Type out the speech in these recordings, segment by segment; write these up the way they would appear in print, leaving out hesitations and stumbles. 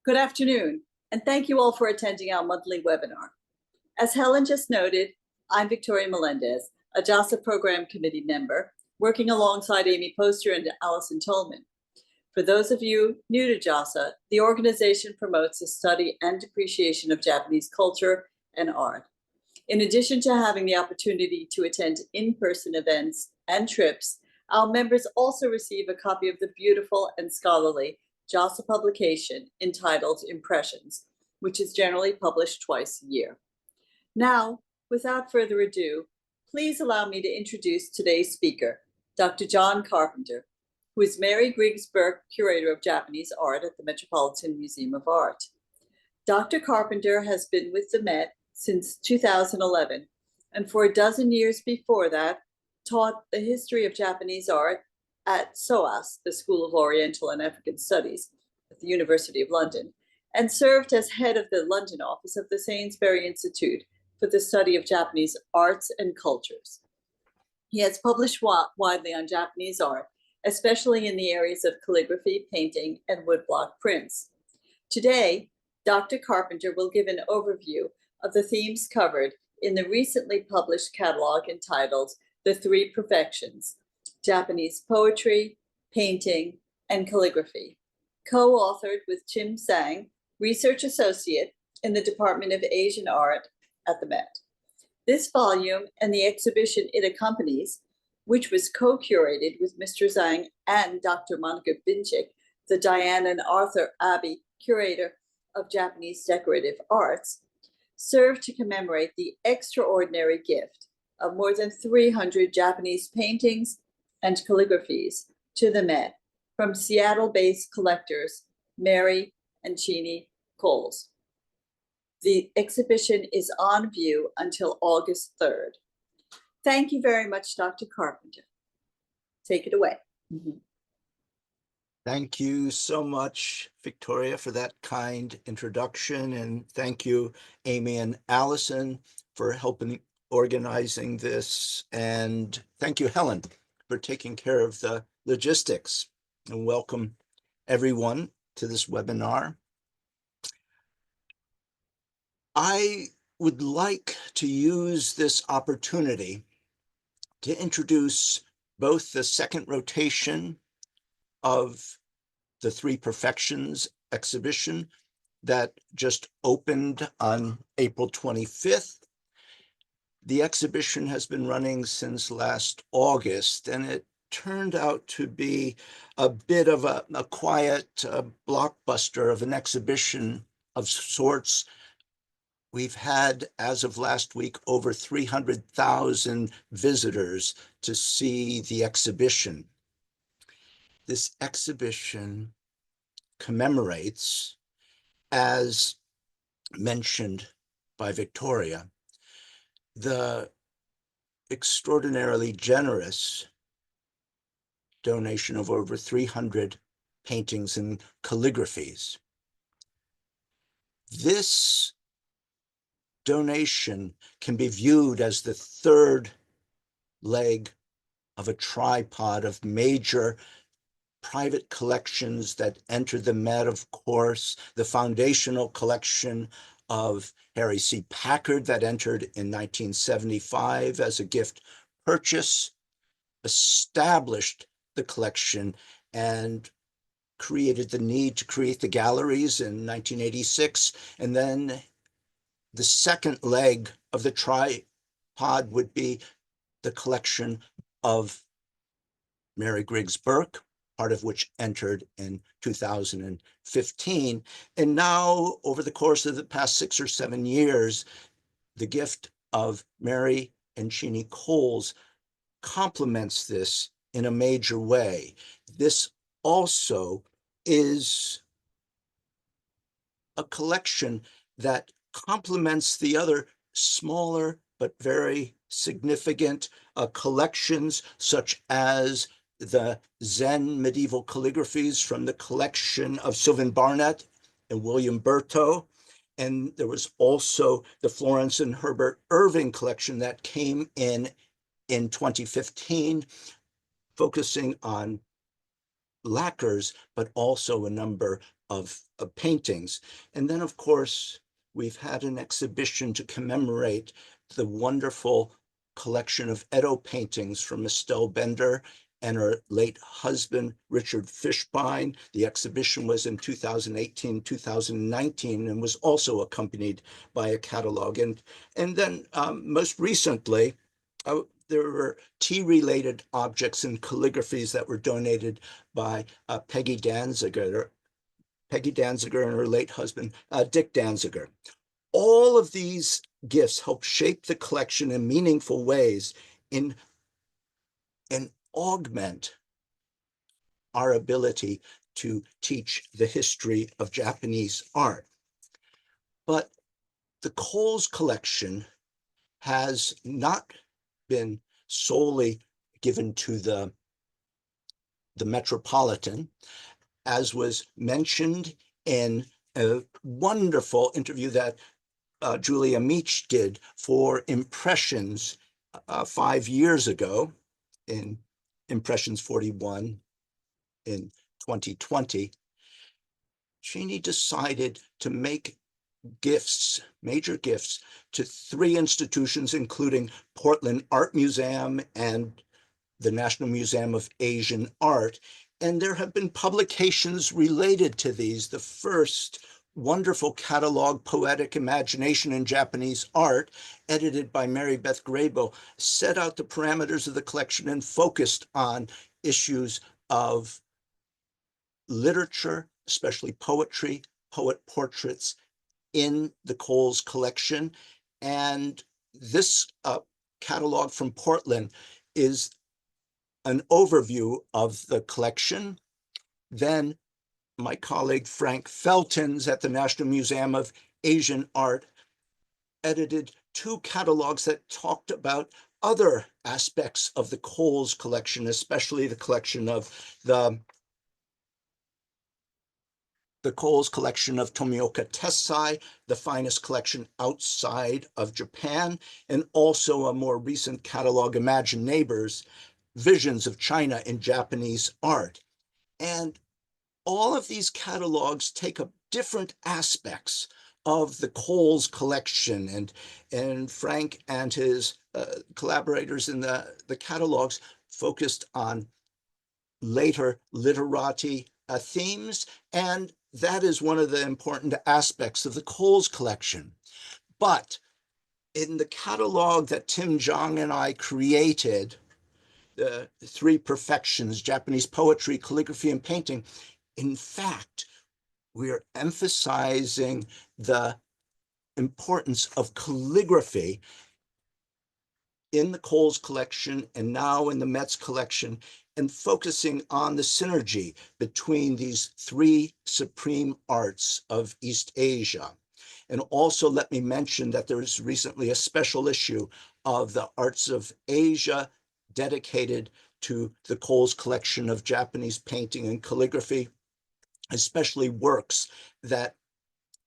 Good afternoon, and thank you all for attending our monthly webinar. As Helen just noted, I'm Victoria Melendez, a JASA Program Committee member, working alongside Amy Poster and Allison Tolman. For those of you new to JASA, the organization promotes the study and appreciation of Japanese culture and art. In addition to having the opportunity to attend in-person events and trips, our members also receive a copy of the beautiful and scholarly JASA publication entitled Impressions, which is generally published twice a year. Now, without further ado, please allow me to introduce today's speaker, Dr. John Carpenter, who is Mary Griggs Burke Curator of Japanese Art at the Metropolitan Museum of Art. Dr. Carpenter has been with the Met since 2011, and for a dozen years before that, taught the history of Japanese art at SOAS, the School of Oriental and African Studies at the University of London, and served as head of the London office of the Sainsbury Institute for the Study of Japanese Arts and Cultures. He has published widely on Japanese art, especially in the areas of calligraphy, painting, and woodblock prints. Today, Dr. Carpenter will give an overview of the themes covered in the recently published catalog entitled The Three Perfections: Japanese Poetry, Painting, and Calligraphy, co-authored with Tim Sang, Research Associate in the Department of Asian Art at the Met. This volume and the exhibition it accompanies, which was co-curated with Mr. Zhang and Dr. Monica Binchik, the Diane and Arthur Abbey Curator of Japanese Decorative Arts, served to commemorate the extraordinary gift of more than 300 Japanese paintings and calligraphies to the Met from Seattle-based collectors Mary and Cheney Cowles. The exhibition is on view until August 3rd. Thank you very much, Dr. Carpenter. Take it away. Thank you so much, Victoria, for that kind introduction. And thank you, Amy and Allison, for helping organizing this. And thank you, Helen, for taking care of the logistics. And welcome everyone to this webinar. I would like to use this opportunity to introduce both the second rotation of the Three Perfections exhibition that just opened on April 25th. The exhibition has been running since last August, and it turned out to be a bit of a quiet blockbuster of an exhibition of sorts. We've had, as of last week, over 300,000 visitors to see the exhibition. This exhibition commemorates, as mentioned by Victoria, the extraordinarily generous donation of over 300 paintings and calligraphies. This donation can be viewed as the third leg of a tripod of major private collections that entered the Met, of course, the foundational collection of Harry C. Packard that entered in 1975 as a gift purchase, established the collection and created the need to create the galleries in 1986. And then the second leg of the tripod would be the collection of Mary Griggs Burke, part of which entered in 2015. And now, over the course of the past 6 or 7 years, the gift of Mary and Cheney Cowles complements this in a major way. This also is a collection that complements the other smaller but very significant collections, such as the Zen medieval calligraphies from the collection of Sylvan Barnett and William Berto. And there was also the Florence and Herbert Irving collection that came in 2015, focusing on lacquers, but also a number of paintings. And then, of course, we've had an exhibition to commemorate the wonderful collection of Edo paintings from Estelle Bender and her late husband, Richard Fishbein. The exhibition was in 2018, 2019, and was also accompanied by a catalog. And then most recently, there were tea-related objects and calligraphies that were donated by Peggy Danziger and her late husband, Dick Danziger. All of these gifts help shape the collection in meaningful ways and augment our ability to teach the history of Japanese art. But the Cowles collection has not been solely given to the Metropolitan, as was mentioned in a wonderful interview that Julia Meach did for Impressions 5 years ago, in Impressions 41 in 2020. Cheney decided to make gifts, major gifts, to 3 institutions, including Portland Art Museum and the National Museum of Asian Art. And there have been publications related to these. The first wonderful catalog, Poetic Imagination in Japanese Art, edited by Mary Beth Grable, set out the parameters of the collection and focused on issues of literature, especially poetry, poet portraits in the Cowles collection. And this catalog from Portland is an overview of the collection. Then my colleague Frank Feltins at the National Museum of Asian Art edited 2 catalogs that talked about other aspects of the Cowles collection, especially the collection of the Cowles collection of Tomioka Tessai, the finest collection outside of Japan, and also a more recent catalog, Imagine Neighbors, Visions of China in Japanese Art. And all of these catalogs take up different aspects of the Cowles collection, and Frank and his collaborators in the catalogs focused on later literati themes, and that is one of the important aspects of the Cowles collection. But in the catalog that Tim Jong and I created, the 3 perfections, Japanese poetry, calligraphy, and painting, in fact, we're emphasizing the importance of calligraphy in the Cowles collection and now in the Metz collection, and focusing on the synergy between these 3 supreme arts of East Asia. And also let me mention that there was recently a special issue of the Arts of Asia dedicated to the Cowles collection of Japanese painting and calligraphy, especially works that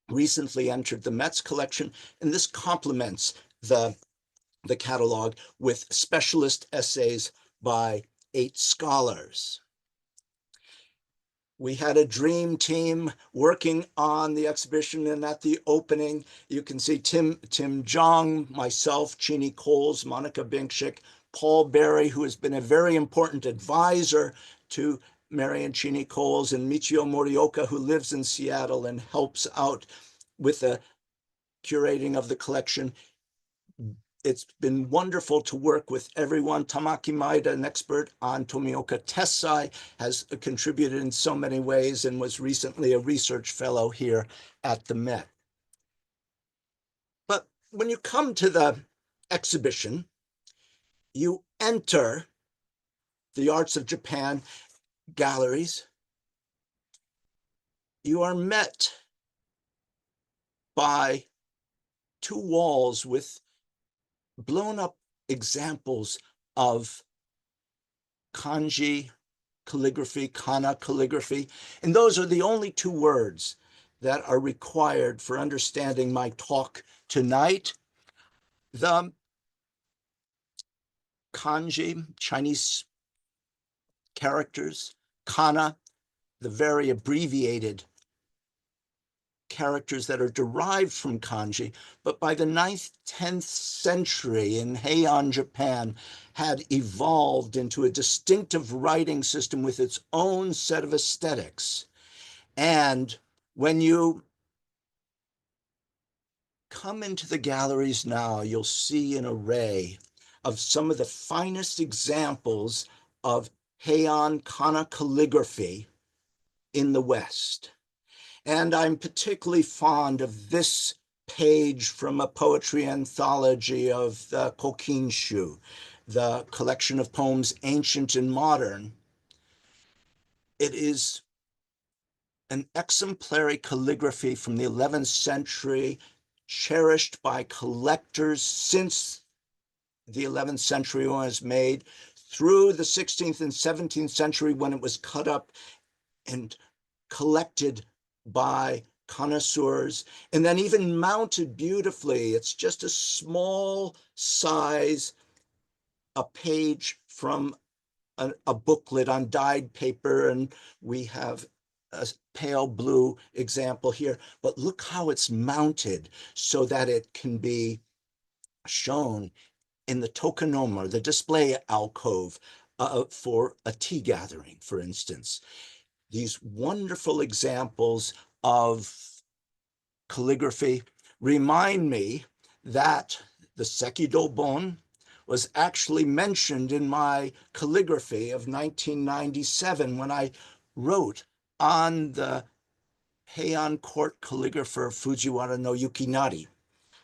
recently entered the Metz collection. And this complements the catalog with specialist essays by 8 scholars. We had a dream team working on the exhibition, and at the opening, you can see Tim Jong, myself, Cheney Cowles, Monica Binkshik, Paul Berry, who has been a very important advisor to Mary and Cheney Cowles, and Michio Morioka, who lives in Seattle and helps out with the curating of the collection. It's been wonderful to work with everyone. Tamaki Maeda, an expert on Tomioka Tessai, has contributed in so many ways and was recently a research fellow here at the Met. But when you come to the exhibition, you enter the Arts of Japan galleries. You are met by 2 walls with blown up examples of kanji calligraphy, kana calligraphy, and those are the only 2 words that are required for understanding my talk tonight. The kanji, Chinese characters, kana, the very abbreviated characters that are derived from kanji, but by the 9th, 10th century in Heian, Japan, had evolved into a distinctive writing system with its own set of aesthetics. And when you come into the galleries now, you'll see an array of some of the finest examples of Heian kana calligraphy in the West. And I'm particularly fond of this page from a poetry anthology of the Kokinshu, the collection of poems ancient and modern. It is an exemplary calligraphy from the 11th century, cherished by collectors since the 11th century when it was made, through the 16th and 17th century when it was cut up and collected by connoisseurs, and then even mounted beautifully. It's just a small size, a page from a booklet on dyed paper, and we have a pale blue example here, but look how it's mounted so that it can be shown in the tokonoma, the display alcove, for a tea gathering, for instance. These wonderful examples of calligraphy remind me that the Sekidobon was actually mentioned in my calligraphy of 1997 when I wrote on the Heian court calligrapher Fujiwara no Yukinari.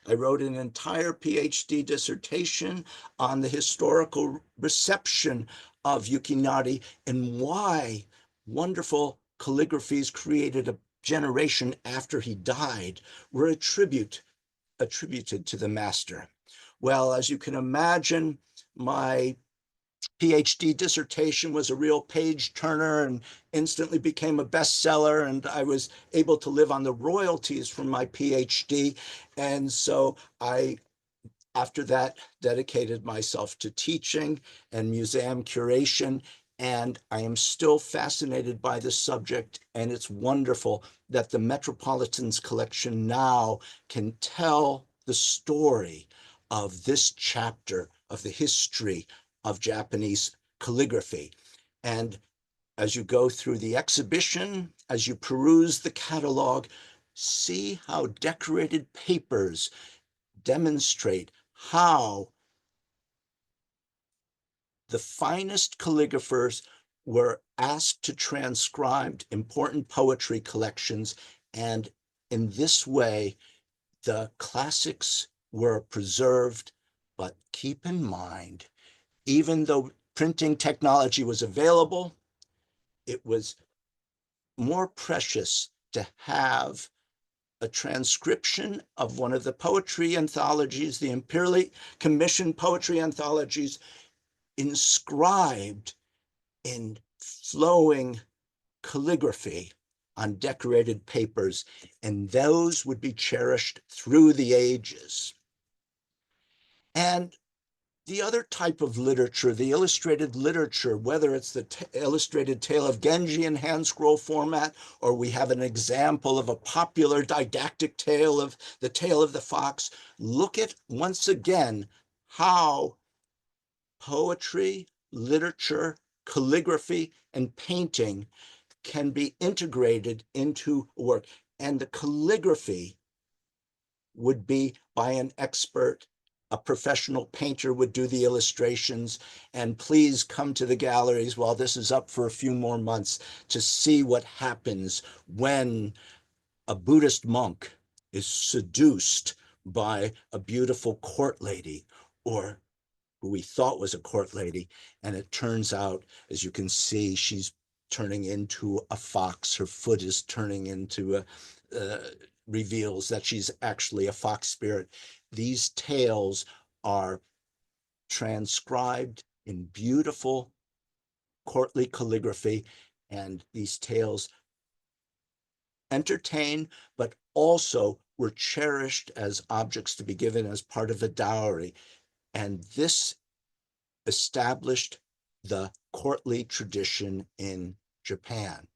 I wrote an entire PhD dissertation on the historical reception of Yukinari and why wonderful calligraphies created a generation after he died were attributed to the master. Well, as you can imagine, my PhD dissertation was a real page turner and instantly became a bestseller, and I was able to live on the royalties from my PhD. And so I, after that, dedicated myself to teaching and museum curation. And I am still fascinated by this subject. And it's wonderful that the Metropolitan's collection now can tell the story of this chapter of the history of Japanese calligraphy. And as you go through the exhibition, as you peruse the catalog, see how decorated papers demonstrate how the finest calligraphers were asked to transcribe important poetry collections. And in this way, the classics were preserved. But keep in mind, even though printing technology was available, it was more precious to have a transcription of one of the poetry anthologies, the imperially commissioned poetry anthologies, inscribed in flowing calligraphy on decorated papers, and those would be cherished through the ages. And the other type of literature, the illustrated literature, whether it's the illustrated tale of Genji in hand scroll format, or we have an example of a popular didactic tale of the Tale of the Fox, look at once again how poetry, literature, calligraphy, and painting can be integrated into work. And the calligraphy would be by an expert. A professional painter would do the illustrations. And please come to the galleries while this is up for a few more months to see what happens when a Buddhist monk is seduced by a beautiful court lady, or who we thought was a court lady. And it turns out, as you can see, she's turning into a fox. Her foot is turning into reveals that she's actually a fox spirit. These tales are transcribed in beautiful courtly calligraphy, and these tales entertain, but also were cherished as objects to be given as part of a dowry. And this established the courtly tradition in Japan.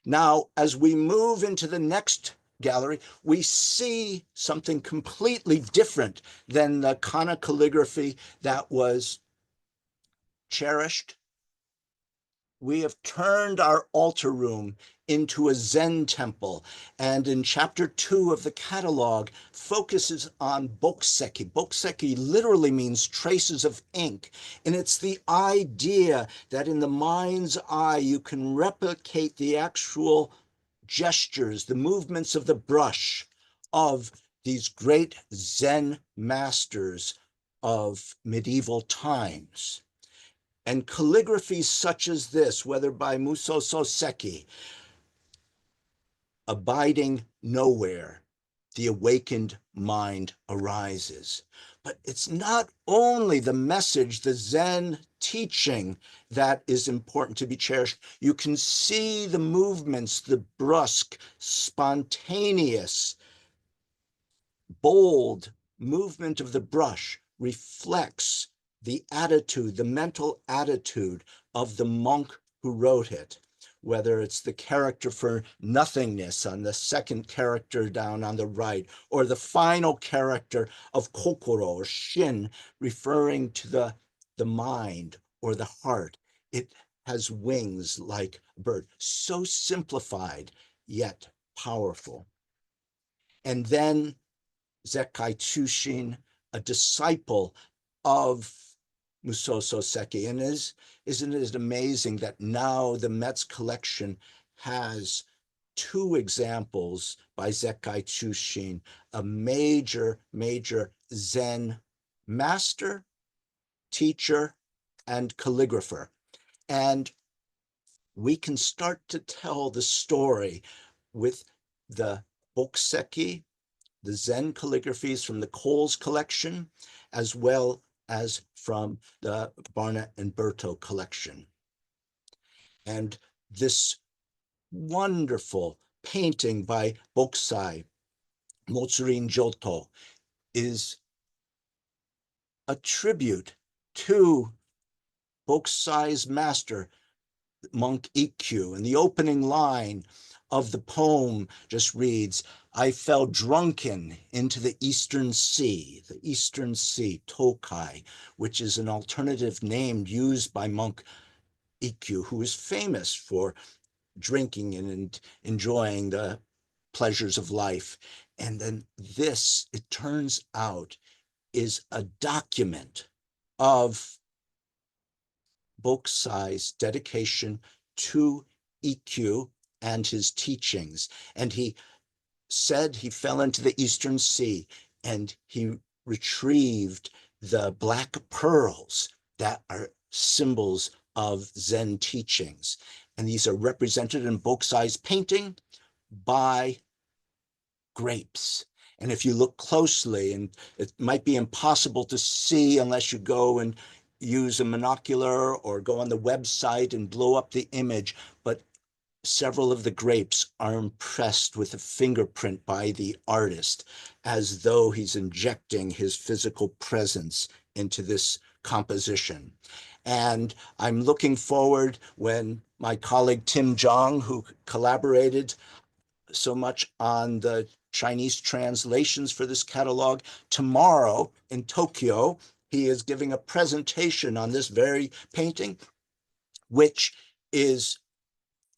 Now, as we move into the next gallery, we see something completely different than the kana calligraphy that was cherished. We have turned our altar room into a Zen temple. And in chapter 2 of the catalog focuses on bokuseki. Bokuseki literally means traces of ink. And it's the idea that in the mind's eye, you can replicate the actual gestures, the movements of the brush of these great Zen masters of medieval times. And calligraphies such as this, whether by Musoso Seki, abiding nowhere, the awakened mind arises. But it's not only the message, the Zen teaching that is important to be cherished. You can see the movements, the brusque, spontaneous, bold movement of the brush reflects the attitude, the mental attitude of the monk who wrote it, whether it's the character for nothingness on the second character down on the right, or the final character of kokoro or shin, referring to the mind or the heart. It has wings like a bird, so simplified yet powerful. And then Zekai Chushin, a disciple of Musoso Seki. And isn't it amazing that now the Met's collection has 2 examples by Zekai Chushin, a major Zen master, teacher, and calligrapher. And we can start to tell the story with the bokuseki, the Zen calligraphies from the Cowles collection, as well as from the Barnett and Berto collection. And this wonderful painting by Bokusai, Motsurin Joto, is a tribute to Bokusai's master, Monk Ikkyu. And the opening line of the poem just reads, "I fell drunken into the Eastern Sea," Tokai, which is an alternative name used by Monk Ikkyu, who is famous for drinking and enjoying the pleasures of life. And then this, it turns out, is a document of Bokusai's dedication to Ikkyu and his teachings. And he said he fell into the Eastern Sea and he retrieved the black pearls that are symbols of Zen teachings. And these are represented in Bokusai's painting by grapes. And if you look closely, and it might be impossible to see unless you go and use a monocular or go on the website and blow up the image, but several of the grapes are impressed with a fingerprint by the artist, as though he's injecting his physical presence into this composition. And I'm looking forward when my colleague Tim Zhang, who collaborated so much on the Chinese translations for this catalog, tomorrow in Tokyo, he is giving a presentation on this very painting, which is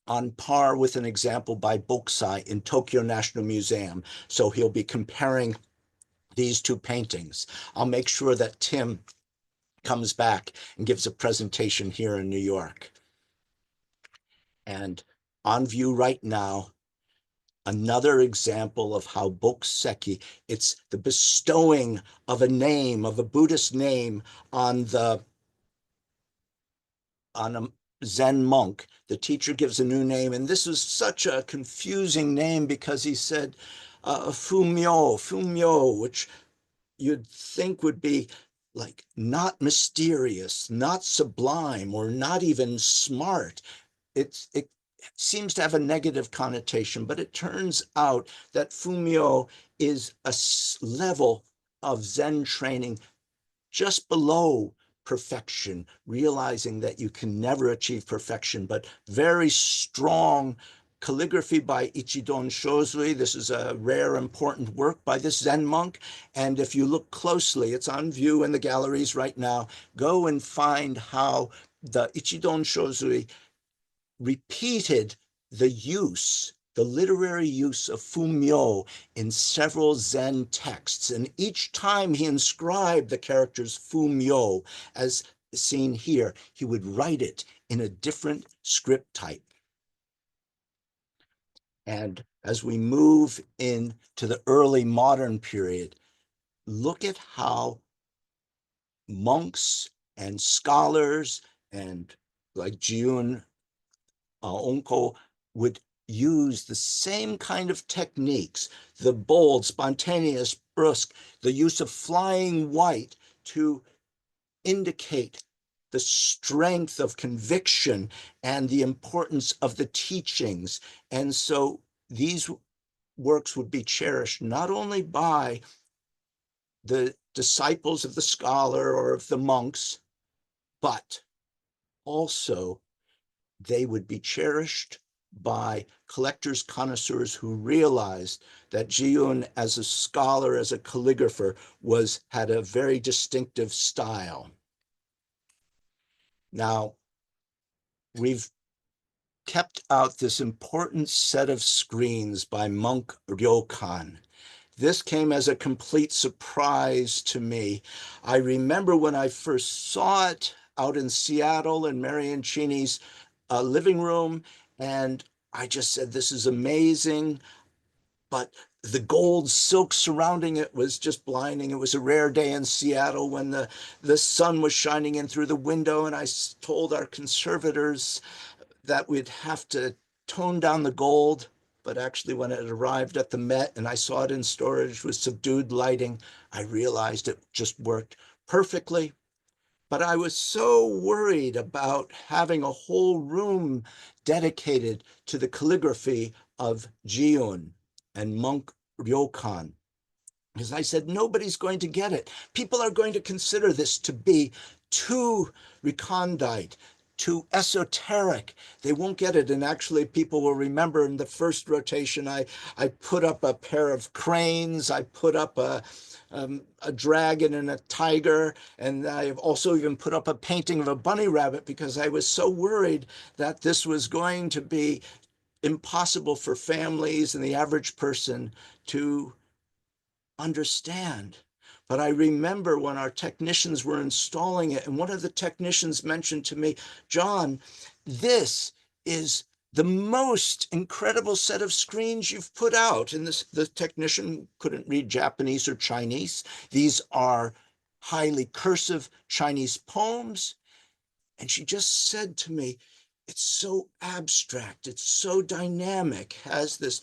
on par with an example by Bokusai in Tokyo National Museum. So he'll be comparing these 2 paintings. I'll make sure that Tim comes back and gives a presentation here in New York. And on view right now, another example of how bokuseki, it's the bestowing of a name, of a Buddhist name on a Zen monk. The teacher gives a new name, and this is such a confusing name because he said Fumyo, which you'd think would be like not mysterious, not sublime, or not even smart. It seems to have a negative connotation, but it turns out that Fumyo is a level of Zen training just below perfection, realizing that you can never achieve perfection, but very strong calligraphy by Ichidon Shozui. This is a rare, important work by this Zen monk. And if you look closely, it's on view in the galleries right now. Go and find how the Ichidon Shozui repeated the literary use of fumyo in several Zen texts. And each time he inscribed the characters fumyo, as seen here, he would write it in a different script type. And as we move into the early modern period, look at how monks and scholars and like Jiun Onko would use the same kind of techniques, the bold, spontaneous, brusque, the use of flying white to indicate the strength of conviction and the importance of the teachings. And so these works would be cherished not only by the disciples of the scholar or of the monks, but also they would be cherished by collectors, connoisseurs who realized that Jiun as a scholar, as a calligrapher, had a very distinctive style. Now, we've kept out this important set of screens by monk Ryokan. This came as a complete surprise to me. I remember when I first saw it out in Seattle in Marion Cheney's living room, and I just said, this is amazing. But the gold silk surrounding it was just blinding. It was a rare day in Seattle when the sun was shining in through the window, and I told our conservators that we'd have to tone down the gold. But actually, when it arrived at the Met and I saw it in storage with subdued lighting, I realized it just worked perfectly. But I was so worried about having a whole room dedicated to the calligraphy of Jiun and monk Ryokan. Because I said, nobody's going to get it. People are going to consider this to be too recondite, too esoteric. They won't get it. And actually, people will remember in the first rotation, I put up a pair of cranes. I put up a dragon and a tiger. And I've also even put up a painting of a bunny rabbit because I was so worried that this was going to be impossible for families and the average person to understand. But I remember when our technicians were installing it, and one of the technicians mentioned to me, John, this is the most incredible set of screens you've put out. And the technician couldn't read Japanese or Chinese. These are highly cursive Chinese poems. And she just said to me, it's so abstract, it's so dynamic, has this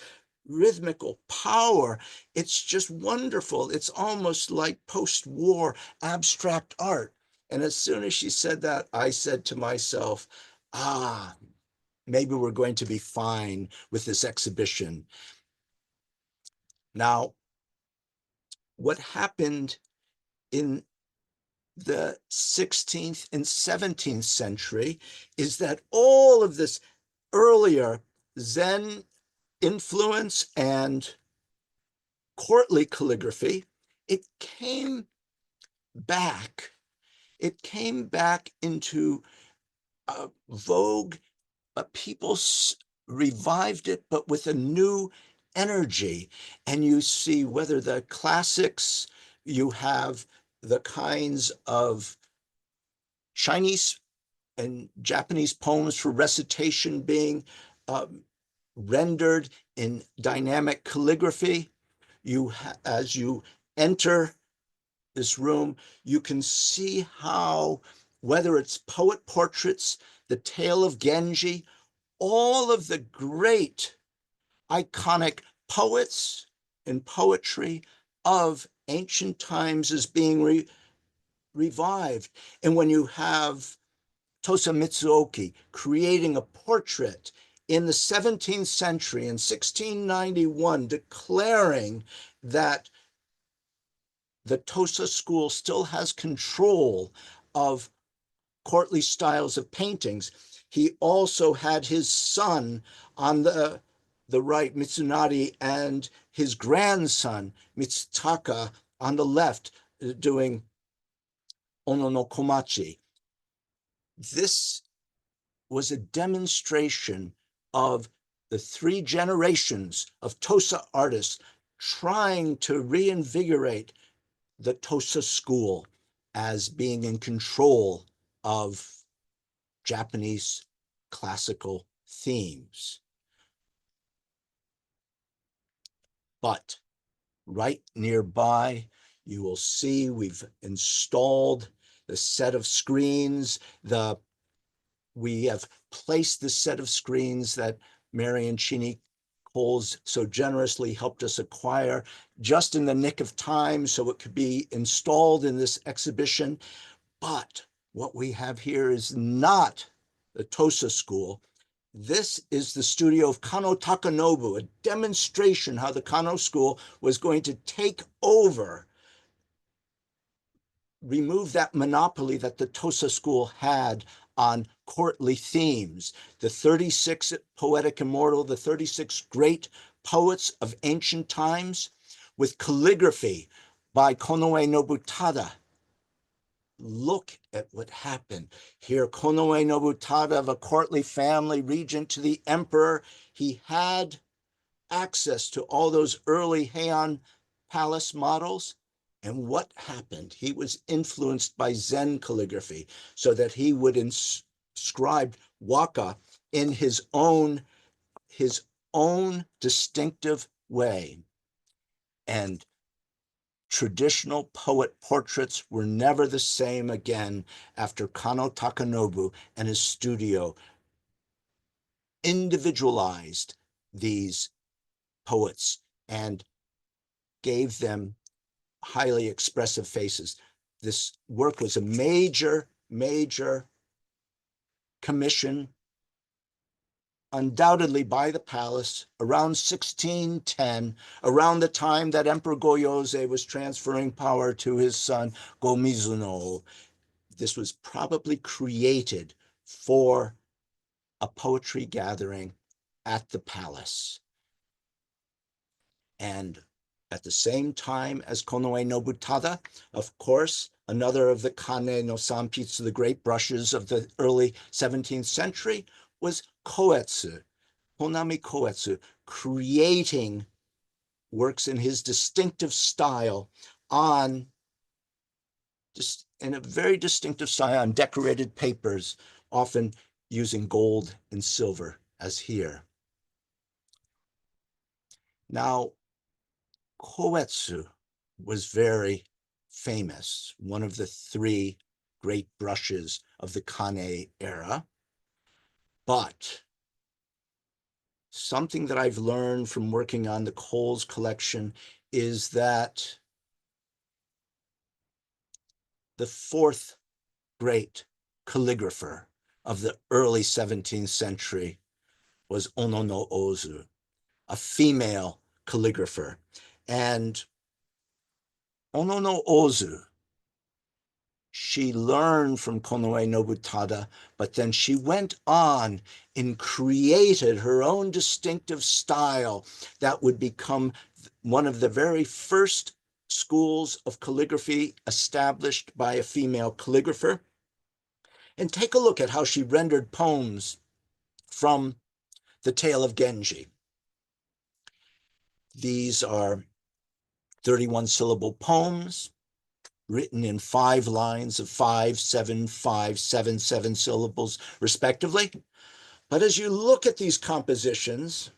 rhythmical power. It's just wonderful. It's almost like post-war abstract art. And as soon as she said that, I said to myself, maybe we're going to be fine with this exhibition. Now, what happened in the 16th and 17th century is that all of this earlier Zen influence and courtly calligraphy, it came back. It came back into vogue. People revived it, but with a new energy. And you see whether the classics, you have the kinds of Chinese and Japanese poems for recitation being rendered in dynamic calligraphy. As you enter this room, you can see how, whether it's poet portraits, the Tale of Genji, all of the great iconic poets and poetry of ancient times is being revived. And when you have Tosa Mitsuoki creating a portrait in the 17th century in 1691, declaring that the Tosa school still has control of courtly styles of paintings. He also had his son on the the right, Mitsunari, and his grandson, Mitsutaka, on the left, doing Ono no Komachi. This was a demonstration of the three generations of Tosa artists trying to reinvigorate the Tosa school as being in control of Japanese classical themes. But right nearby, you will see we've installed the set of screens. We have placed the set of screens that Mary and Cheney Cowles so generously helped us acquire just in the nick of time so it could be installed in this exhibition. But what we have here is not the Tosa school. This is the studio of Kano Takanobu, a demonstration how the Kano school was going to take over, remove that monopoly that the Tosa school had on courtly themes. The 36 poetic immortal, the 36 great poets of ancient times, with calligraphy by Konoe Nobutada. Look at what happened here. Konoe Nobutada, of a courtly family, regent to the emperor. He had access to all those early Heian palace models. And what happened? He was influenced by Zen calligraphy so that he would inscribe waka in his own distinctive way. And traditional poet portraits were never the same again after Kano Takanobu and his studio individualized these poets and gave them highly expressive faces. This work was a major commission, undoubtedly by the palace, around 1610, around the time that Emperor Goyose was transferring power to his son Go-Mizuno. This was probably created for a poetry gathering at the palace. And at the same time as Konoe Nobutada, of course, another of the Kane no Sanpitsu, the great brushes of the early 17th century, was Koetsu, Honami Koetsu, creating works in his distinctive style in a very distinctive style on decorated papers, often using gold and silver as here. Now, Koetsu was very famous, one of the three great brushes of the Kane era. But something that I've learned from working on the Cowles collection is that the fourth great calligrapher of the early 17th century was Ono no Ozu, a female calligrapher. And Ono no Ozu, she learned from Konoe Nobutada, but then she went on and created her own distinctive style that would become one of the very first schools of calligraphy established by a female calligrapher. And take a look at how she rendered poems from the Tale of Genji. These are 31-syllable poems written in 5 lines of 5, 7, 5, 7, 7 syllables, respectively. But as you look at these compositions,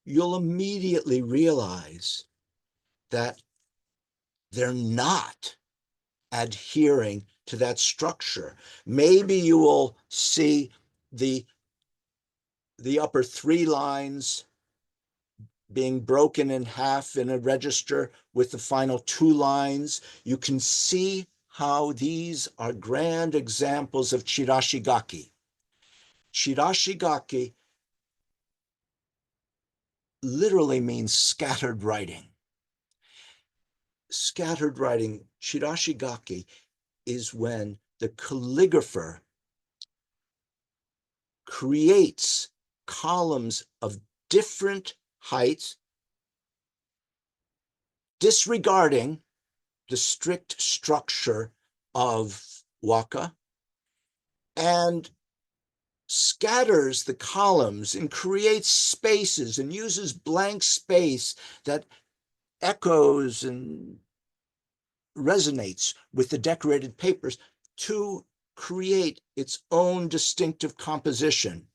you'll immediately realize that they're not adhering to that structure. Maybe you will see the upper 3 lines being broken in half in a register with the final 2 lines. You can see how these are grand examples of chirashigaki. Chirashigaki literally means scattered writing. Scattered writing, chirashigaki, is when the calligrapher creates columns of different heights, disregarding the strict structure of waka, and scatters the columns and creates spaces and uses blank space that echoes and resonates with the decorated papers to create its own distinctive composition.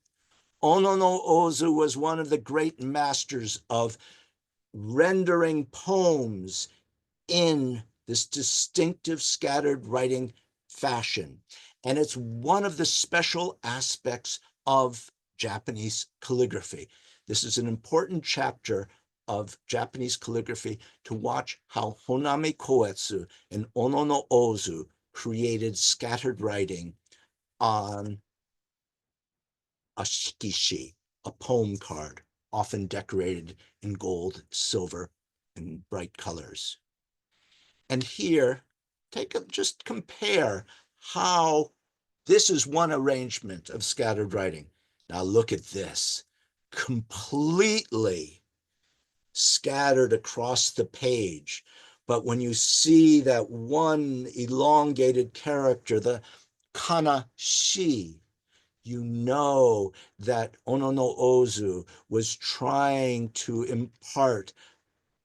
Ono no Ozu was one of the great masters of rendering poems in this distinctive scattered writing fashion. And it's one of the special aspects of Japanese calligraphy. This is an important chapter of Japanese calligraphy to watch how Honami Koetsu and Ono no Ozu created scattered writing on a shikishi, a poem card, often decorated in gold, silver, and bright colors. And here, just compare how this is one arrangement of scattered writing. Now look at this, completely scattered across the page. But when you see that one elongated character, the kana shi, you know that Ono no Ozu was trying to impart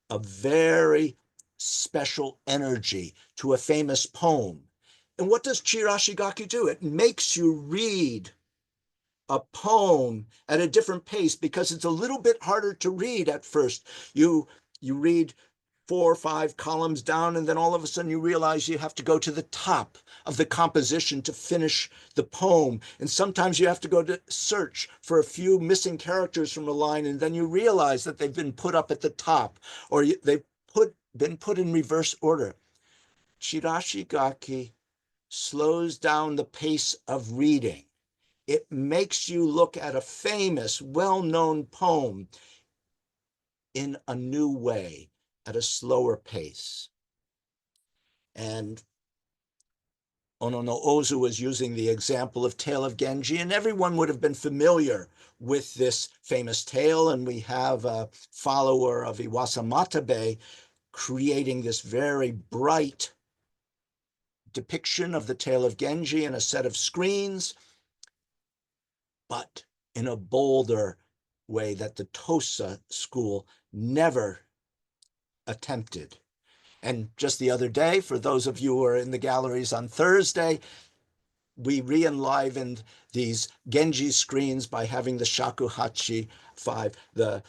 a very special energy to a famous poem. And what does Chirashigaki do? It makes you read a poem at a different pace because it's a little bit harder to read at first. You read 4 or 5 columns down, and then all of a sudden you realize you have to go to the top of the composition to finish the poem. And sometimes you have to go to search for a few missing characters from a line, and then you realize that they've been put up at the top, or they've been put in reverse order. Chirashigaki slows down the pace of reading. It makes you look at a famous, well-known poem in a new way, at a slower pace. And Ono no Ozu was using the example of Tale of Genji, and everyone would have been familiar with this famous tale. And we have a follower of Iwasa Matabe creating this very bright depiction of the Tale of Genji in a set of screens, but in a bolder way that the Tosa school never attempted. And just the other day, for those of you who are in the galleries on Thursday, we re-enlivened these Genji screens by having the shakuhachi 5, the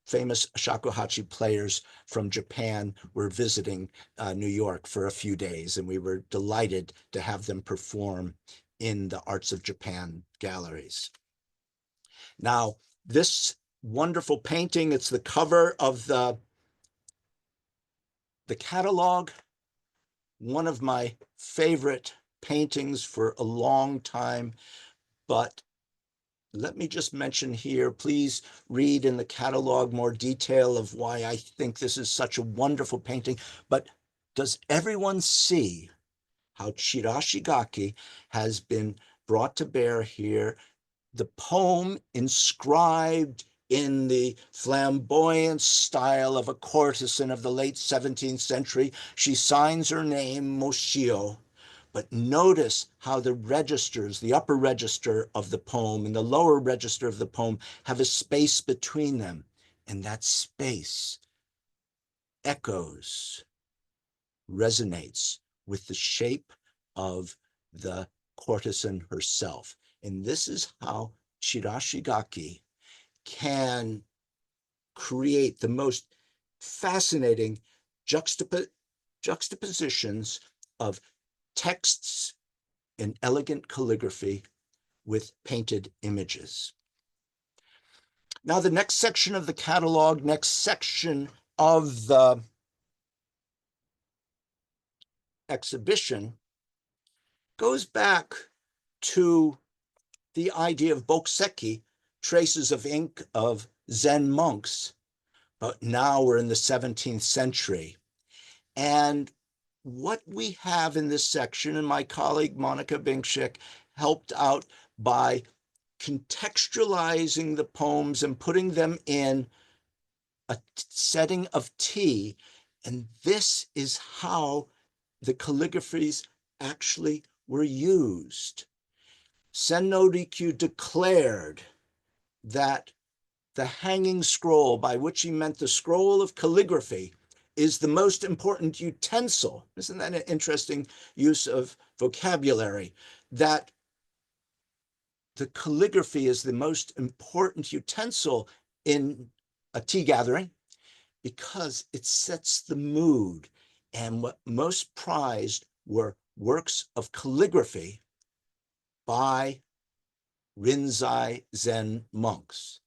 famous shakuhachi players from Japan, were visiting New York for a few days, and we were delighted to have them perform in the Arts of Japan galleries. Now, this wonderful painting, it's the cover of the catalog, one of my favorite paintings for a long time. But let me just mention here, please read in the catalog more detail of why I think this is such a wonderful painting. But does everyone see how Chirashigaki has been brought to bear here? The poem inscribed in the flamboyant style of a courtesan of the late 17th century. She signs her name, Moshio. But notice how the registers, the upper register of the poem and the lower register of the poem, have a space between them. And that space echoes, resonates with the shape of the courtesan herself. And this is how Chirashigaki can create the most fascinating juxtapositions of texts in elegant calligraphy with painted images. Now, the next section of the catalog, next section of the exhibition, goes back to the idea of bokuseki, traces of ink of Zen monks. But now we're in the 17th century. And what we have in this section, and my colleague Monica Binkshik helped out by contextualizing the poems and putting them in a setting of tea. And this is how the calligraphies actually were used. Sen no Rikyu declared that the hanging scroll, by which he meant the scroll of calligraphy, is the most important utensil. Isn't that an interesting use of vocabulary? That the calligraphy is the most important utensil in a tea gathering because it sets the mood. And what most prized were works of calligraphy by Rinzai Zen monks.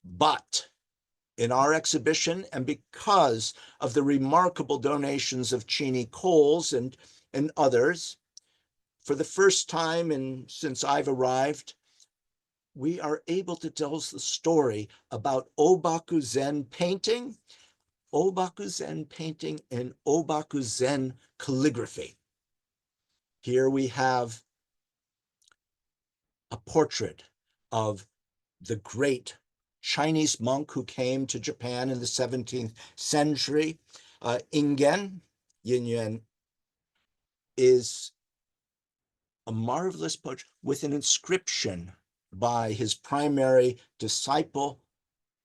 But in our exhibition, and because of the remarkable donations of Cheney Cowles and others, for the first time since I've arrived, we are able to tell the story about Ōbaku Zen painting, Ōbaku Zen painting, and Ōbaku Zen calligraphy. Here we have a portrait of the great Chinese monk who came to Japan in the 17th century. Ingen, Yin Yuan, is a marvelous portrait with an inscription by his primary disciple,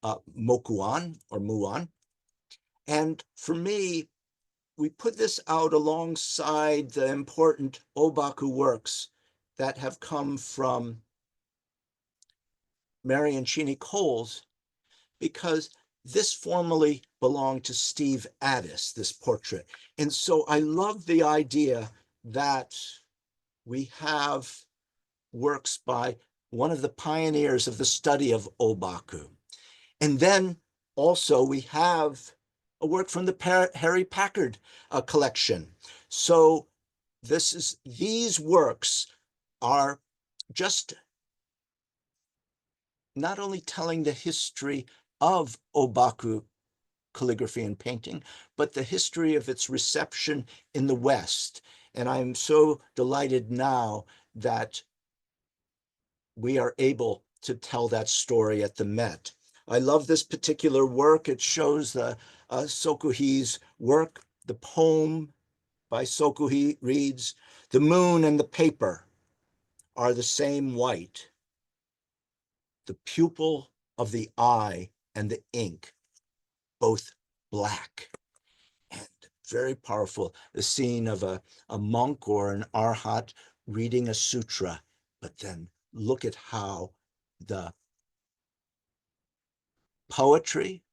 Mokuan or Muan. And for me, we put this out alongside the important Ōbaku works that have come from Mary and Cheney Cowles, because this formerly belonged to Steve Addis, this portrait. And so I love the idea that we have works by one of the pioneers of the study of Ōbaku. And then also we have a work from the Harry Packard collection. So these works are just not only telling the history of Ōbaku calligraphy and painting, but the history of its reception in the West. And I'm so delighted now that we are able to tell that story at the Met. I love this particular work. It shows the Sokuhi's work. The poem by Sokuhi reads, "The moon and the paper are the same white. The pupil of the eye and the ink, both black." And very powerful, the scene of a monk or an arhat reading a sutra, but then look at how the poetry,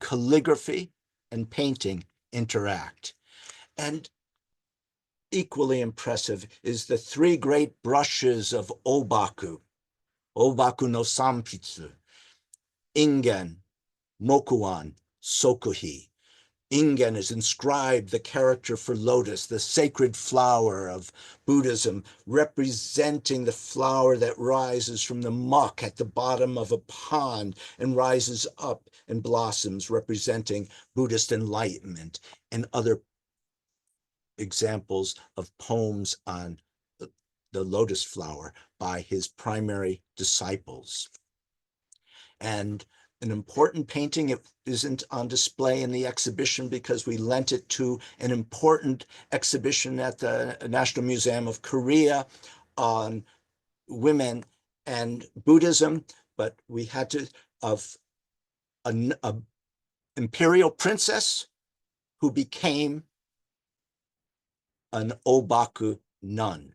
calligraphy, and painting interact. And equally impressive is the three great brushes of Ōbaku, Ōbaku no Sanpitsu, Ingen, Mokuan, Sokuhi. Ingen is inscribed the character for lotus, the sacred flower of Buddhism, representing the flower that rises from the muck at the bottom of a pond and rises up and blossoms, representing Buddhist enlightenment, and other examples of poems on the lotus flower by his primary disciples. And an important painting, it isn't on display in the exhibition because we lent it to an important exhibition at the National Museum of Korea on women and Buddhism, but we had to, of an imperial princess who became an Ōbaku nun.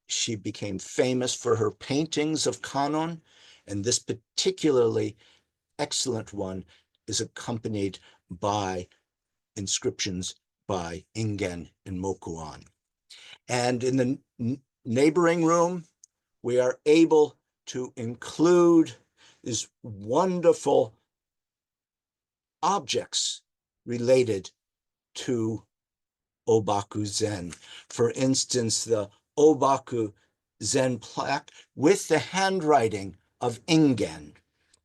She became famous for her paintings of Kannon, and this particularly excellent one is accompanied by inscriptions by Ingen and Mokuan. And in the neighboring room, we are able to include these wonderful objects related to Ōbaku Zen. For instance, the Ōbaku Zen plaque with the handwriting of Ingen,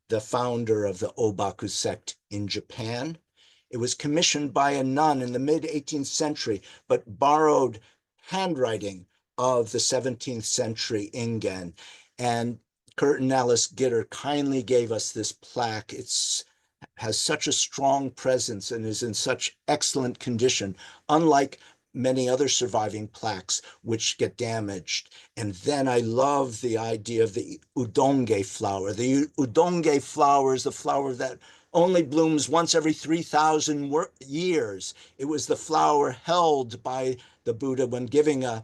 the founder of the Ōbaku sect in Japan. It was commissioned by a nun in the mid-18th century, but borrowed handwriting of the 17th century Ingen. And Kurt and Alice Gitter kindly gave us this plaque. Has such a strong presence and is in such excellent condition, unlike many other surviving plaques which get damaged. And then I love the idea of the udonge flower. The udonge flower is the flower that only blooms once every 3,000 years. It was the flower held by the Buddha when giving a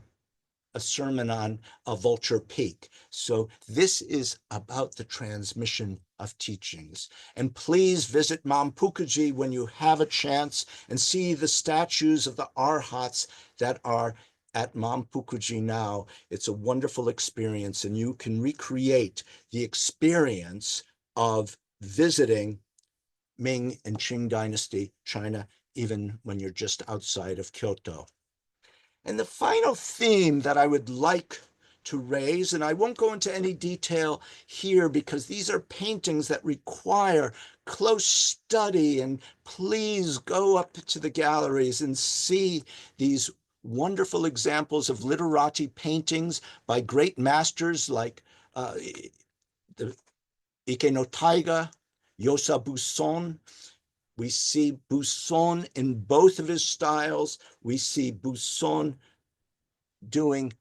sermon on a Vulture Peak. So this is about the transmission of teachings. And please visit Mampukuji when you have a chance and see the statues of the Arhats that are at Mampukuji now. It's a wonderful experience, and you can recreate the experience of visiting Ming and Qing Dynasty China, even when you're just outside of Kyoto. And the final theme that I would like to raise, and I won't go into any detail here because these are paintings that require close study, and please go up to the galleries and see these wonderful examples of literati paintings by great masters like the Ike no Taiga, Yosa Buson. We see Buson in both of his styles. We see Buson doing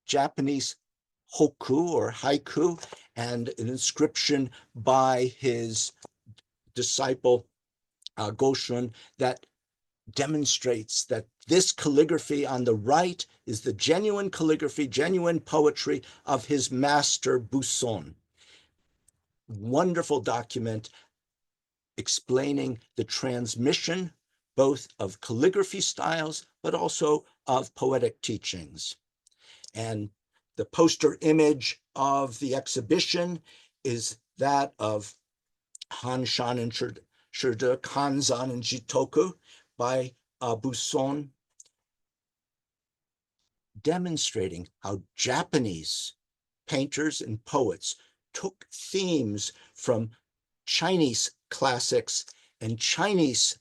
Japanese hokku or haiku, and an inscription by his disciple Goshun that demonstrates that this calligraphy on the right is the genuine calligraphy, genuine poetry of his master Buson. Wonderful document explaining the transmission both of calligraphy styles, but also of poetic teachings. And the poster image of the exhibition is that of Hanshan and Shurda, Kanzan and Jitoku by Buson, demonstrating how Japanese painters and poets took themes from Chinese classics and Chinese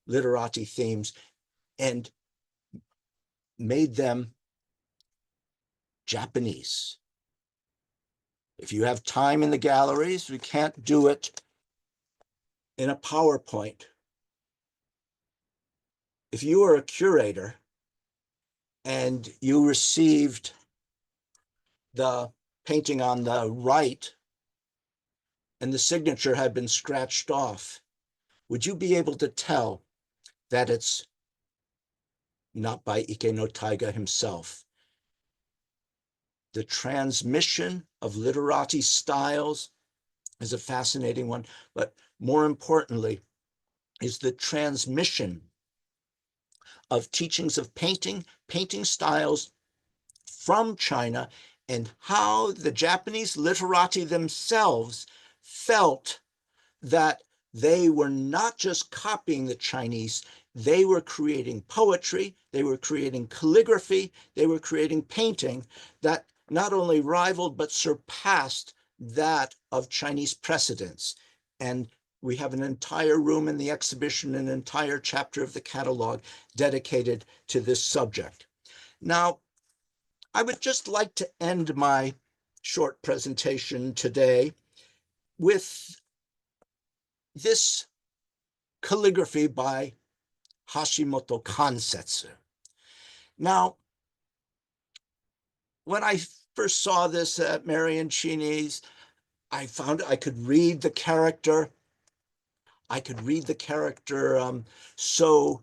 literati themes and made them Japanese. If you have time in the galleries, we can't do it in a PowerPoint. If you are a curator and you received the painting on the right and the signature had been scratched off, would you be able to tell that it's not by Ike no Taiga himself? The transmission of literati styles is a fascinating one, but more importantly is the transmission of teachings of painting, painting styles from China, and how the Japanese literati themselves felt that they were not just copying the Chinese, they were creating poetry, they were creating calligraphy, they were creating painting that not only rivaled but surpassed that of Chinese precedents. And we have an entire room in the exhibition, an entire chapter of the catalog dedicated to this subject. Now, I would just like to end my short presentation today with this calligraphy by Hashimoto Kansetsu. Now, when I first saw this at Marion Cheney's, I found I could read the character. So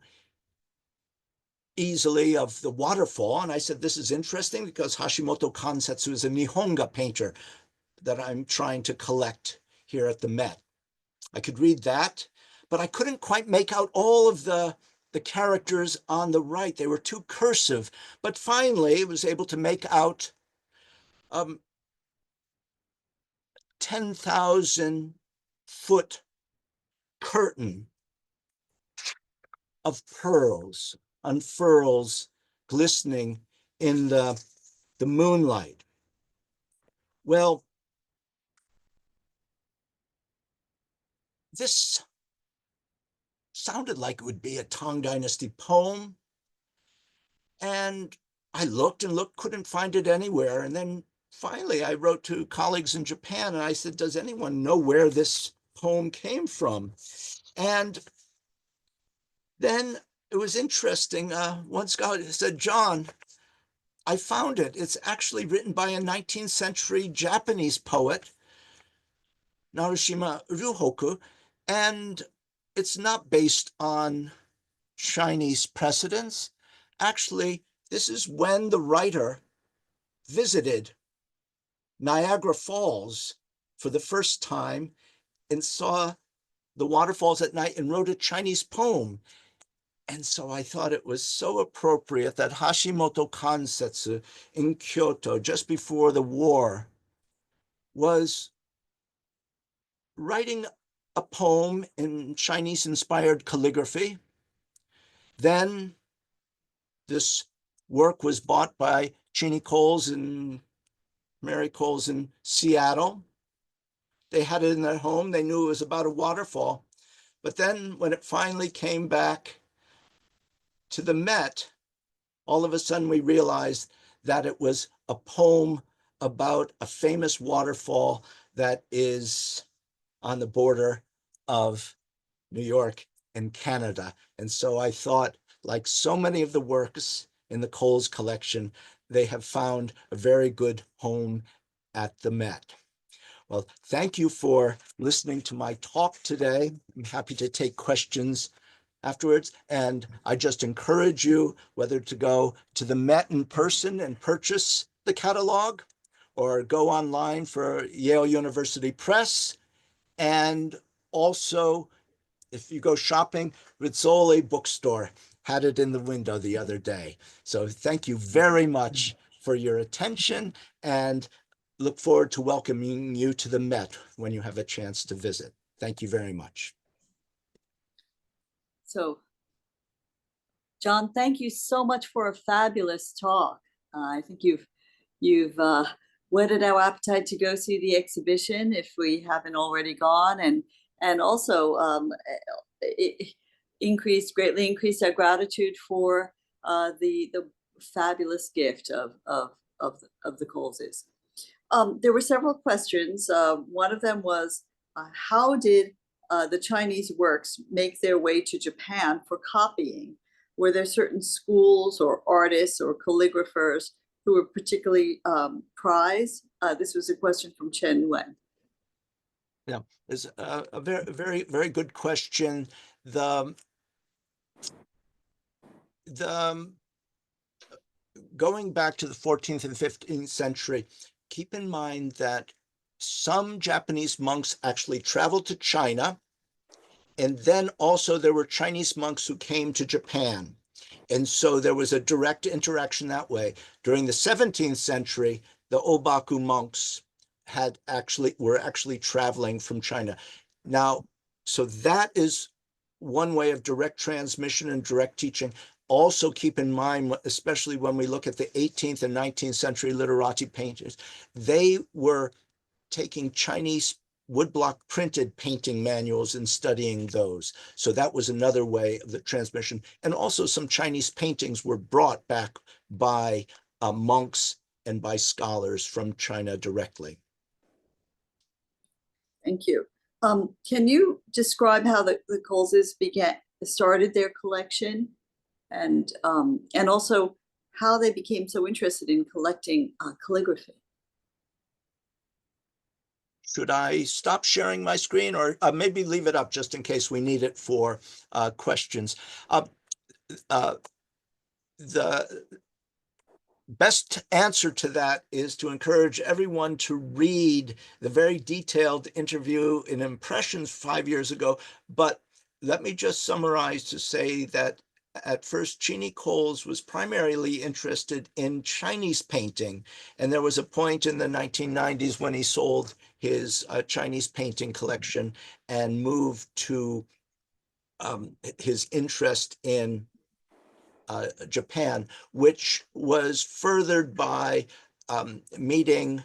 easily of the waterfall. And I said, this is interesting because Hashimoto Kansetsu is a Nihonga painter that I'm trying to collect here at the Met. I could read that, but I couldn't quite make out all of the characters on the right. They were too cursive, but finally I was able to make out 10,000 foot curtain of pearls unfurls, glistening in the moonlight. Well, this sounded like it would be a Tang Dynasty poem. And I looked and looked, couldn't find it anywhere. And then finally, I wrote to colleagues in Japan and I said, does anyone know where this poem came from? And then it was interesting. One scholar said, John, I found it. It's actually written by a 19th century Japanese poet, Narushima Ryuhoku, and it's not based on Chinese precedents. Actually, this is when the writer visited Niagara Falls for the first time and saw the waterfalls at night and wrote a Chinese poem. And so I thought it was so appropriate that Hashimoto Kansetsu in Kyoto, just before the war, was writing a poem in Chinese-inspired calligraphy. Then this work was bought by Cheney Cowles and Mary Cowles in Seattle. They had it in their home. They knew it was about a waterfall. But then when it finally came back to the Met, all of a sudden we realized that it was a poem about a famous waterfall that is on the border of New York and Canada. And so I thought, like so many of the works in the Cowles collection, they have found a very good home at the Met. Well, thank you for listening to my talk today. I'm happy to take questions afterwards. And I just encourage you whether to go to the Met in person and purchase the catalog or go online for Yale University Press. And also, if you go shopping, Rizzoli Bookstore had it in the window the other day. So thank you very much for your attention and look forward to welcoming you to the Met when you have a chance to visit. Thank you very much. So, John, thank you so much for a fabulous talk. I think you've whetted our appetite to go see the exhibition if we haven't already gone, and also greatly increased our gratitude for the fabulous gift of the Cowleses. There were several questions. One of them was, how did the Chinese works make their way to Japan for copying? Were there certain schools or artists or calligraphers who were particularly prized? This was a question from Chen Wen. Yeah, it's a very, very, very good question. The going back to the 14th and 15th century, keep in mind that some Japanese monks actually traveled to China, and then also there were Chinese monks who came to Japan. And so there was a direct interaction that way. During the 17th century, the Ōbaku monks were actually traveling from China. Now, so that is one way of direct transmission and direct teaching. Also keep in mind, especially when we look at the 18th and 19th century literati painters, they were taking Chinese woodblock printed painting manuals and studying those. So that was another way of the transmission. And also some Chinese paintings were brought back by monks and by scholars from China directly. Thank you. Can you describe how the Cowleses started their collection, and also how they became so interested in collecting calligraphy? Should I stop sharing my screen or maybe leave it up just in case we need it for questions? The best answer to that is to encourage everyone to read the very detailed interview in Impressions 5 years ago. But let me just summarize to say that at first, Cheney Cowles was primarily interested in Chinese painting. And there was a point in the 1990s when he sold his Chinese painting collection and moved to his interest in Japan, which was furthered by meeting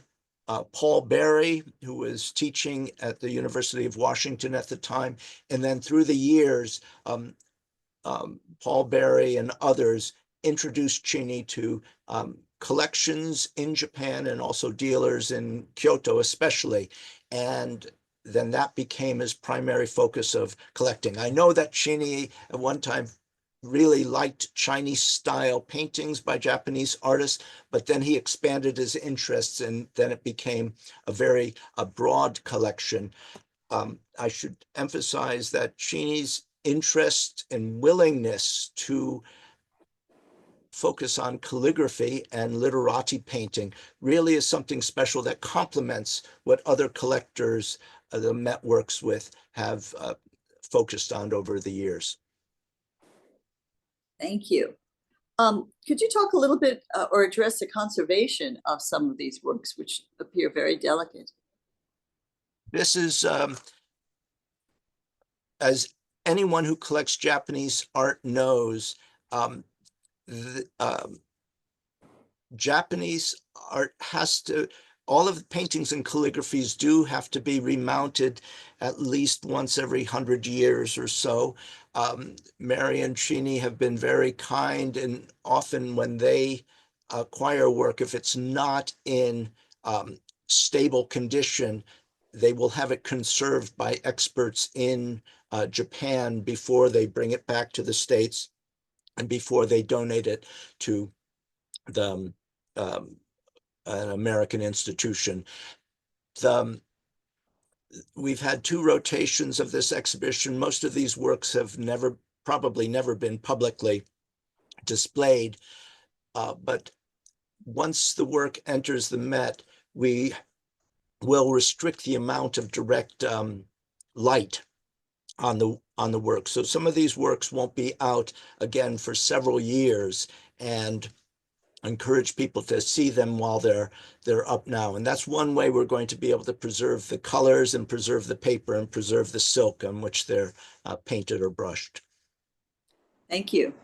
Paul Berry, who was teaching at the University of Washington at the time. And then through the years, Paul Berry and others introduced Cheney to collections in Japan and also dealers in Kyoto especially. And then that became his primary focus of collecting. I know that Cheney at one time really liked Chinese style paintings by Japanese artists, but then he expanded his interests and then it became a broad collection. I should emphasize that Cheney's interest and willingness to focus on calligraphy and literati painting really is something special that complements what other collectors the Met works with have focused on over the years. Thank you. Could you talk a little bit or address the conservation of some of these works, which appear very delicate? This is, as anyone who collects Japanese art knows, Japanese art all of the paintings and calligraphies do have to be remounted at least once every 100 years or so. Mary and Cheney have been very kind, and often when they acquire work, if it's not in stable condition, they will have it conserved by experts in Japan before they bring it back to the States and before they donate it to the an American institution. We've had 2 rotations of this exhibition. Most of these works have probably never been publicly displayed, but once the work enters the Met, we will restrict the amount of direct light on the work. So some of these works won't be out again for several years, and encourage people to see them while they're up now. And that's one way we're going to be able to preserve the colors and preserve the paper and preserve the silk on which they're painted or brushed. Thank you.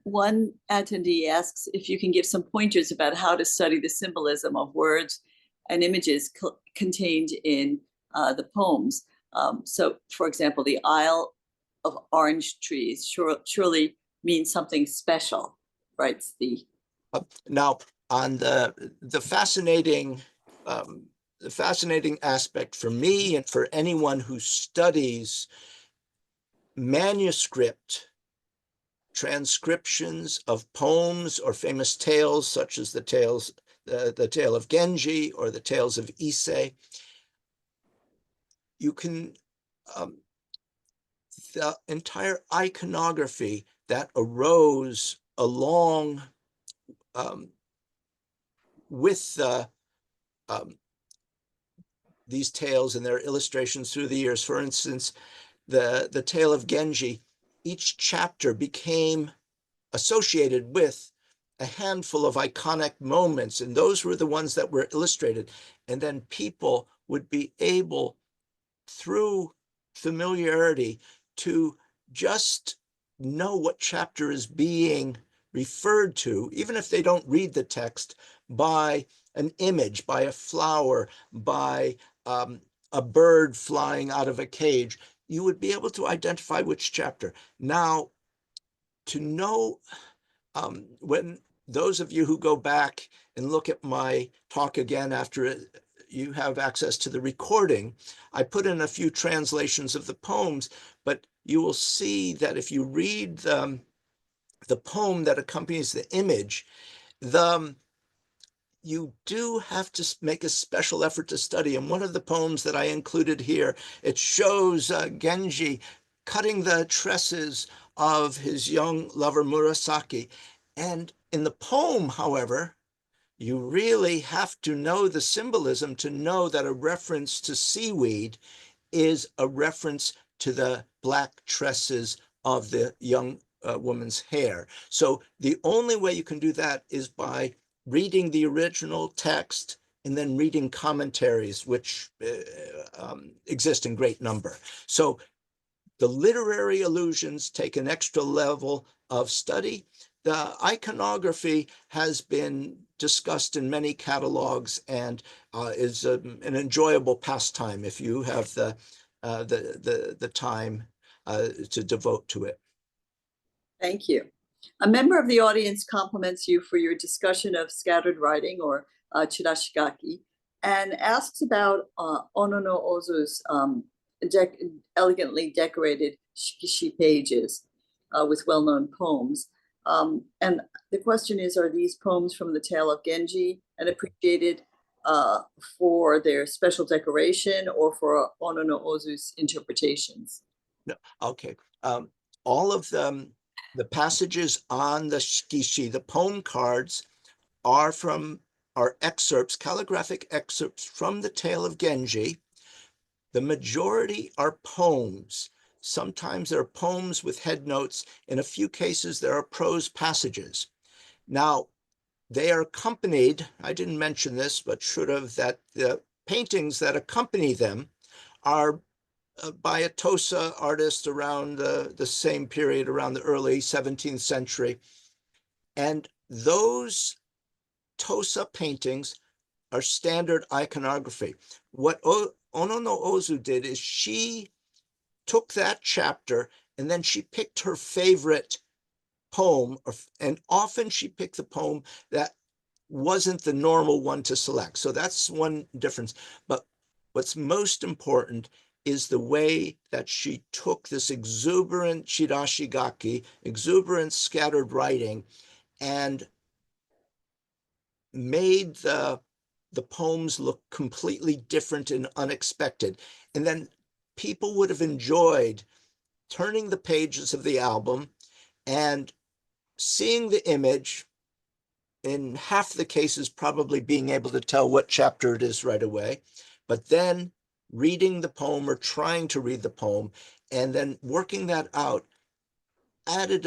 One attendee asks if you can give some pointers about how to study the symbolism of words and images contained in the poems. So, for example, the Isle of Orange Trees surely means something special, writes the now, on the fascinating aspect for me and for anyone who studies manuscript transcriptions of poems or famous tales, such as the tale of Genji or the tales of Issei, you can the entire iconography that arose along with these tales and their illustrations through the years. For instance, the tale of Genji, each chapter became associated with a handful of iconic moments, and those were the ones that were illustrated. And then people would be able, through familiarity, to just know what chapter is being referred to, even if they don't read the text, by an image, by a flower, by a bird flying out of a cage. You would be able to identify which chapter. Now, to know, when those of you who go back and look at my talk again after you have access to the recording, I put in a few translations of the poems, but you will see that if you read the poem that accompanies the image, you do have to make a special effort to study. And one of the poems that I included here, it shows Genji cutting the tresses of his young lover Murasaki. And in the poem, however, you really have to know the symbolism to know that a reference to seaweed is a reference to the black tresses of the young woman's hair. So the only way you can do that is by reading the original text and then reading commentaries, which exist in great number. So the literary allusions take an extra level of study. The iconography has been discussed in many catalogs and is an enjoyable pastime if you have the time to devote to it. Thank you. A member of the audience compliments you for your discussion of scattered writing, or chirashigaki, and asks about Ono no Ozu's elegantly decorated shikishi pages with well-known poems. And the question is, are these poems from the Tale of Genji and appreciated for their special decoration or for Ono no Ozu's interpretations? No, okay. All of them, the passages on the shikishi, the poem cards, are excerpts, calligraphic excerpts from the Tale of Genji. The majority are poems. Sometimes there are poems with head notes. In a few cases, there are prose passages. Now, they are accompanied, I didn't mention this, but should have, that the paintings that accompany them are by a Tosa artist around the same period, around the early 17th century. And those Tosa paintings are standard iconography. What Ono no Ozu did is she took that chapter and then she picked her favorite poem, and often she picked the poem that wasn't the normal one to select. So that's one difference. But what's most important is the way that she took this exuberant chirashigaki, exuberant scattered writing, and made the poems look completely different and unexpected. And then people would have enjoyed turning the pages of the album and seeing the image, in half the cases probably being able to tell what chapter it is right away, but then reading the poem or trying to read the poem and then working that out added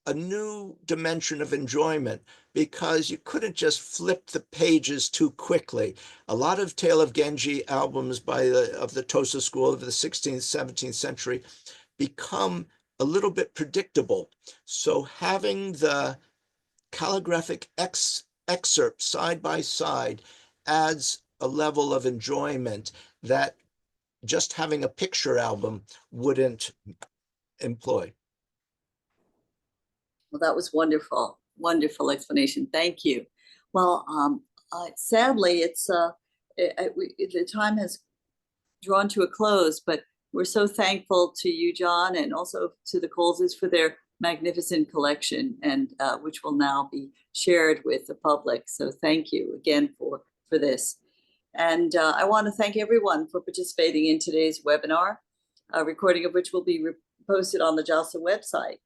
a new dimension of enjoyment, because you couldn't just flip the pages too quickly. A lot of Tale of Genji albums of the Tosa school of the 16th, 17th century become a little bit predictable. So having the calligraphic excerpts side by side adds a level of enjoyment that just having a picture album wouldn't employ. Well, that was wonderful, wonderful explanation. Thank you. Well, sadly, the time has drawn to a close, but we're so thankful to you, John, and also to the Cowleses for their magnificent collection, and which will now be shared with the public. So thank you again for this. And I want to thank everyone for participating in today's webinar, a recording of which will be posted on the JASA website.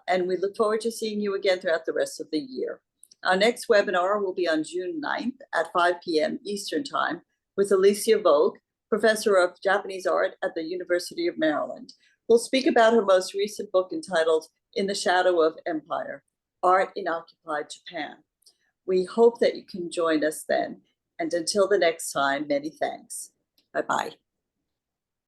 And we look forward to seeing you again throughout the rest of the year. Our next webinar will be on June 9th at 5 p.m. Eastern Time with Alicia Vogue, Professor of Japanese Art at the University of Maryland. We'll speak about her most recent book entitled In the Shadow of Empire, Art in Occupied Japan. We hope that you can join us then. And until the next time, many thanks. Bye-bye.